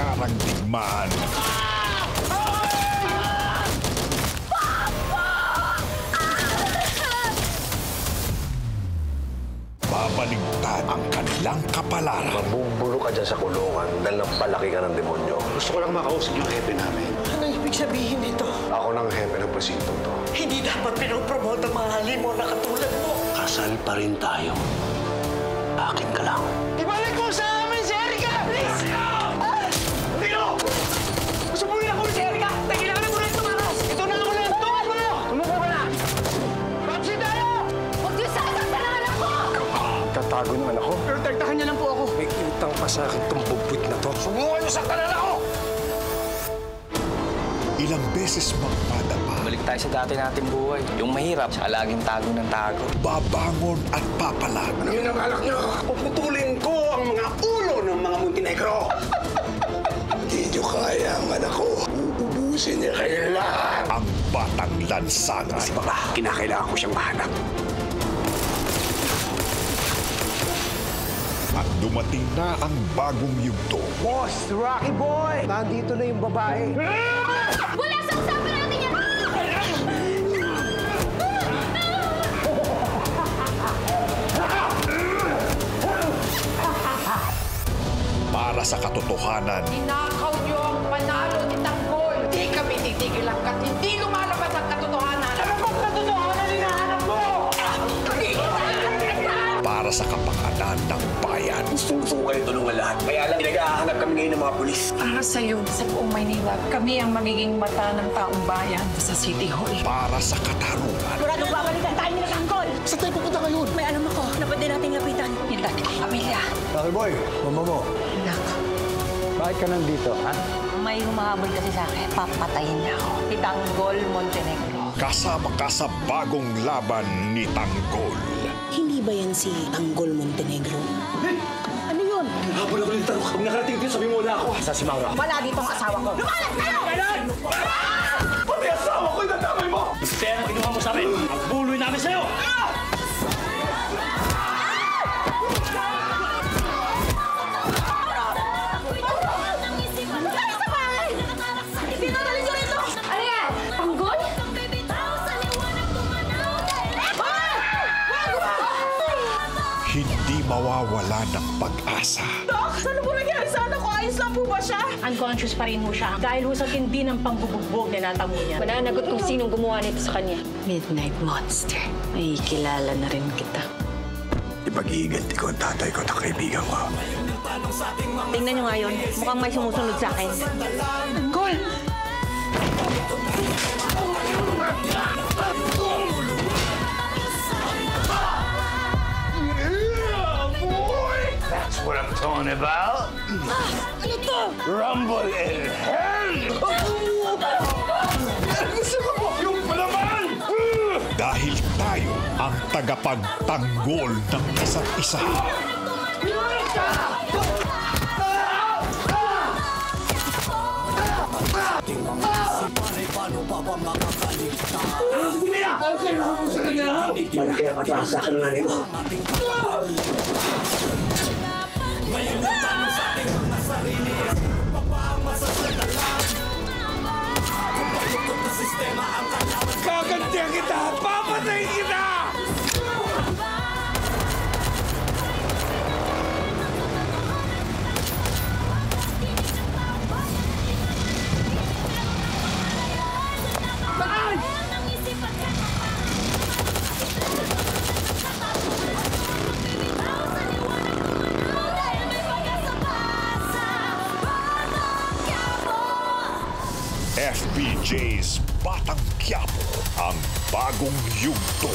karang digmaan. Babaligtad ang kanilang kapalaran. Mabubulo ka dyan sa kulungan dahil napalaki ka ng demonyo. Gusto ko lang makausap yung hepe namin. Ano ibig sabihin nito? Ako nang hepe ng presintong to. Hindi dapat pinopromote ang mga halimo na katulad mo. Kasal pa rin tayo. Akin ka lang. Ibalik mo sa amin si Erica! Please! Tino! Gusto mo rin ako si Erica! Kailangan mo rin tumakas! Ito na ako lang! Tungas mo! Tumuko ka na! Papsi tayo! Huwag niyo sasaktan ang anak ko! Tatago ng anak ko. Protektahan niya lang po ako. May utang pa sa akin itong bubwit na to. Subukan niyo sa kanala ko! Ilang beses magpadapa, Balik tayo sa dati nating buhay. Yung mahirap, sa laging tago ng tago. babangon at papalag. Ano yun ang alak niyo? Puputulin ko ang mga ulo ng mga Montenegro. Hindi niyo kaya ang anak ko. Uubusin niya kayo lahat. Ang batang lansangan. Baka kinakailangan ko siyang mahanap. At dumating na ang bagong yugto. Boss, Rocky Boy! Nandito na yung babae. Wala sa usapan natin yan! Para sa katotohanan, Ninakaw niyo ang panalo ni Tanggol. Hindi kami titigil hanggat hindi lumalabas ang katotohanan. Ano bang katotohanan hinahanap mo? para sa kapakanan ng bayan. Gusto kayo tulungan lahat. Kaya lang naghahanap kami ngayon ng mga pulis. Para sa'yo, sa buong Maynila, kami ang magiging mata ng taong bayan sa City Hall. Para sa katarungan. Muradong babalikan tayo ni Tanggol! Saan tayo pupunta ngayon? May alam ako na pwede nating lapitan. Yung dati kong pamilya. Rocky Boy, mama mo. Anak, Bakit ka nandito, ha? May humahabol kasi sa akin. Papatayin niya ako. Si Tanggol Montenegro. Kasama ka sa bagong laban ni Tanggol. Hindi ba yan si Tanggol Montenegro? Ano yun? Habol ako dito. Kung nakarating dito, sabi mo na ako. Sa si Maura. Wala dito ang asawa ko. Lumalas kayo! Pati asawa ko yung natamay mo! Pero kinuha mo sa amin. Ang buloy namin sa'yo! Pinadali niyo rito! Ano yan? Tanggol? Hindi mawawala ng pag-asa. Dok, ano po nangyari sa anak ko? Ayos lang po ba siya? Unconscious pa rin mo siya. Dahil ho sa tindi ng pangbubugbog na natamo niya. Mananagot kung sinong gumawa nito sa kanya. Midnight Monster. May kilala na rin kita. Ipag-iiganti ko ang tatay ko at ang kaibigan ko. Tingnan niyo nga yun. Mukhang may sumusunod sa akin. Tanggol! That's what I'm talking about. Ano to? Rumble in hell! Gusto ko po yung palaman! Dahil tayo ang tagapagtanggol ng isa't isa. Malaki ang pataas sa akin ng nanay mo. Kagantihan kita! Papatayin kita! FPJ's Batang Quiapo, ang bagong yugto.